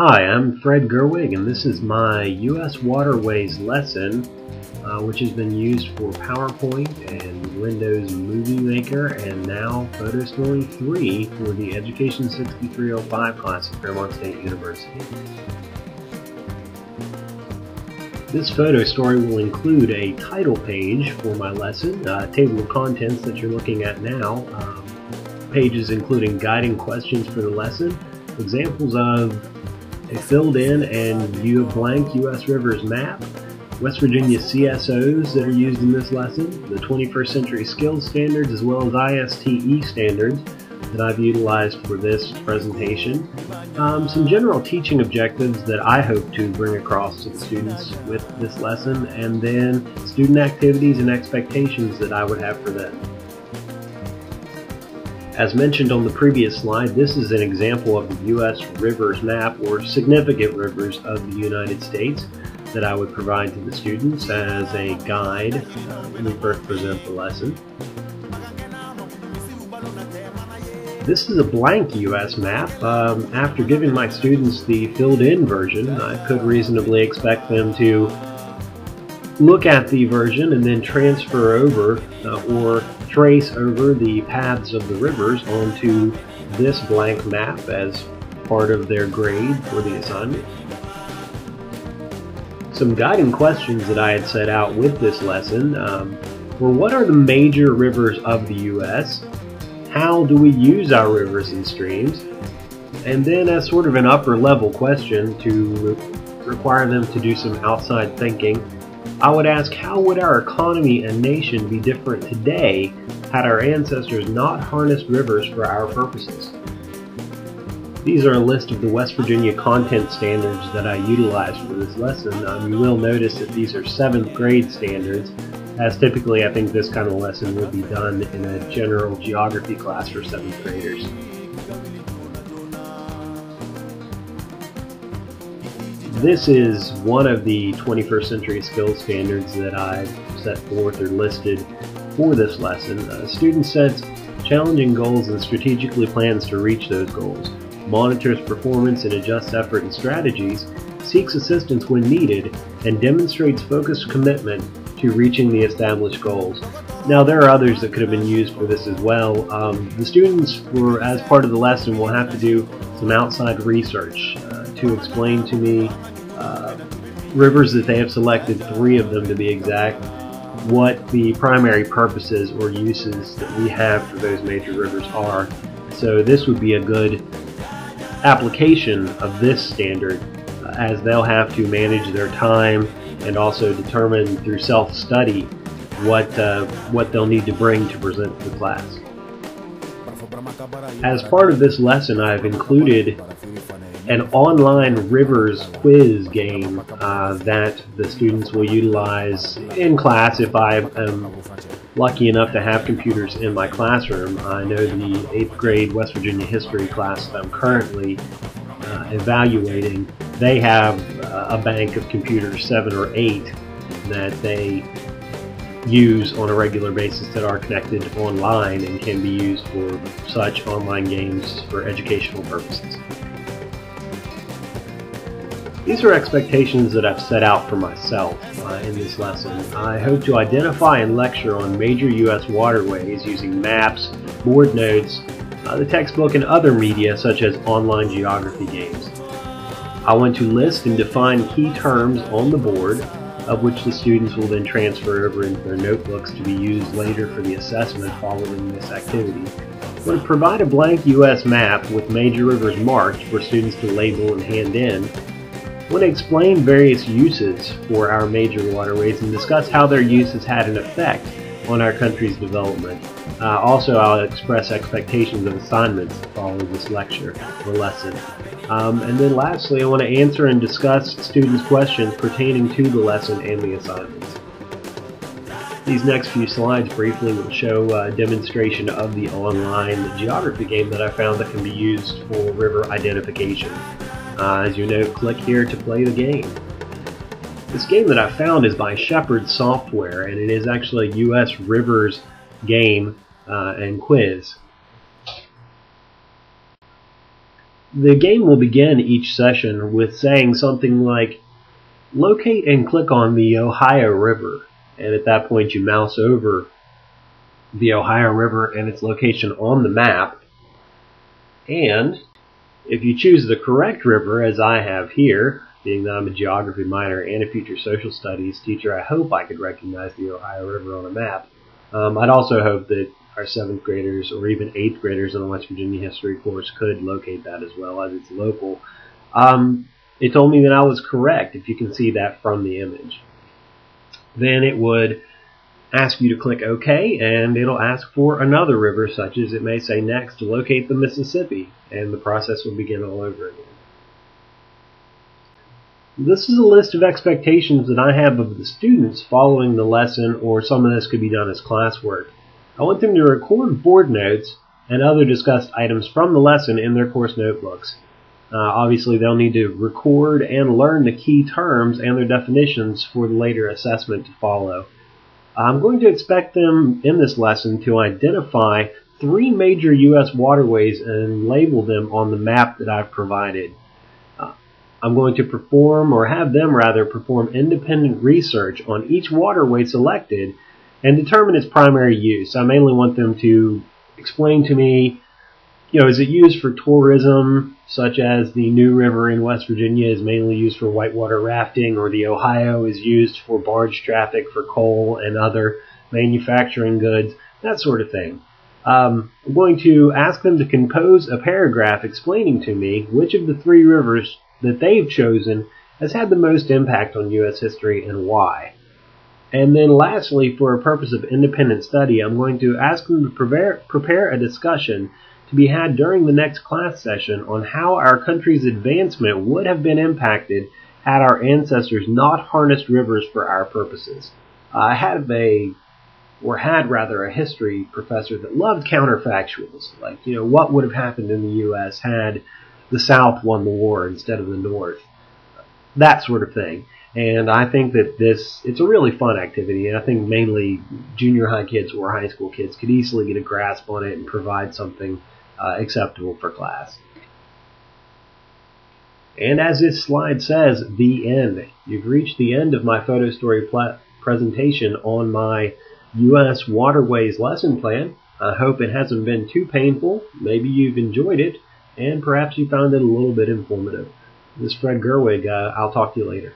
Hi, I'm Fred Gerwig, and this is my U.S. Waterways lesson, which has been used for PowerPoint and Windows Movie Maker, and now PhotoStory 3 for the Education 6305 class at Fairmont State University. This PhotoStory will include a title page for my lesson, table of contents that you're looking at now, pages including guiding questions for the lesson, examples of a filled-in and blank U.S. rivers map, West Virginia CSOs that are used in this lesson, the 21st Century Skills Standards, as well as ISTE standards that I've utilized for this presentation, some general teaching objectives that I hope to bring across to the students with this lesson, and then student activities and expectations that I would have for them. As mentioned on the previous slide, this is an example of the U.S. rivers map, or significant rivers of the United States, that I would provide to the students as a guide when we first present the lesson. This is a blank U.S. map. After giving my students the filled-in version, I could reasonably expect them to look at the version and then transfer over or trace over the paths of the rivers onto this blank map as part of their grade for the assignment. Some guiding questions that I had set out with this lesson were: what are the major rivers of the U.S.? How do we use our rivers and streams? And then, as sort of an upper level question to require them to do some outside thinking, I would ask, how would our economy and nation be different today had our ancestors not harnessed rivers for our purposes? These are a list of the West Virginia content standards that I utilized for this lesson. You will notice that these are 7th grade standards, as typically I think this kind of lesson would be done in a general geography class for 7th graders. This is one of the 21st Century Skills Standards that I've set forth or listed for this lesson. A student sets challenging goals and strategically plans to reach those goals, monitors performance and adjusts effort and strategies, seeks assistance when needed, and demonstrates focused commitment to reaching the established goals. Now, there are others that could have been used for this as well. The students, as part of the lesson, will have to do some outside research to explain to me rivers that they have selected, 3 of them to be exact, what the primary purposes or uses that we have for those major rivers are. So this would be a good application of this standard, as they'll have to manage their time and also determine through self-study what they'll need to bring to present to the class. As part of this lesson, I've included an online rivers quiz game that the students will utilize in class if I am lucky enough to have computers in my classroom. I know the 8th grade West Virginia history class that I'm currently evaluating, they have a bank of computers, 7 or 8, that they use on a regular basis that are connected online and can be used for such online games for educational purposes. These are expectations that I've set out for myself in this lesson. I hope to identify and lecture on major U.S. waterways using maps, board notes, the textbook, and other media such as online geography games. I want to list and define key terms on the board, of which the students will then transfer over into their notebooks to be used later for the assessment following this activity. I want to provide a blank U.S. map with major rivers marked for students to label and hand in. I want to explain various uses for our major waterways and discuss how their use has had an effect on our country's development. Also, I'll express expectations of assignments that follow this lecture or lesson. And then lastly, I want to answer and discuss students' questions pertaining to the lesson and the assignments. These next few slides briefly will show a demonstration of the online geography game that I found that can be used for river identification. As you know, click here to play the game. This game that I found is by Shepherd Software, and it is actually a U.S. rivers game and quiz. The game will begin each session with saying something like, locate and click on the Ohio River, and at that point you mouse over the Ohio River and its location on the map, and if you choose the correct river, as I have here, being that I'm a geography minor and a future social studies teacher, I hope I could recognize the Ohio River on a map. I'd also hope that our 7th graders or even 8th graders in a West Virginia history course could locate that as well, as it's local. It told me that I was correct, if you can see that from the image. Then it would ask you to click OK, and it'll ask for another river, such as it may say next to locate the Mississippi, and the process will begin all over again. This is a list of expectations that I have of the students following the lesson, or some of this could be done as classwork. I want them to record board notes and other discussed items from the lesson in their course notebooks. Obviously, they'll need to record and learn the key terms and their definitions for the later assessment to follow. I'm going to expect them in this lesson to identify 3 major U.S. waterways and label them on the map that I've provided. I'm going to perform, or have them rather, perform independent research on each waterway selected and determine its primary use. I mainly want them to explain to me, is it used for tourism, such as the New River in West Virginia is mainly used for whitewater rafting, or the Ohio is used for barge traffic for coal and other manufacturing goods, that sort of thing. I'm going to ask them to compose a paragraph explaining to me which of the 3 rivers that they've chosen has had the most impact on U.S. history and why. And then lastly, for a purpose of independent study, I'm going to ask them to prepare a discussion to be had during the next class session on how our country's advancement would have been impacted had our ancestors not harnessed rivers for our purposes. I had a history professor that loved counterfactuals, like, what would have happened in the U.S. had the South won the war instead of the North, that sort of thing. And I think that it's a really fun activity, and I think mainly junior high kids or high school kids could easily get a grasp on it and provide something acceptable for class. And as this slide says, the end. You've reached the end of my PhotoStory presentation on my U.S. Waterways lesson plan. I hope it hasn't been too painful. Maybe you've enjoyed it, and perhaps you found it a little bit informative. This is Fred Gerwig. I'll talk to you later.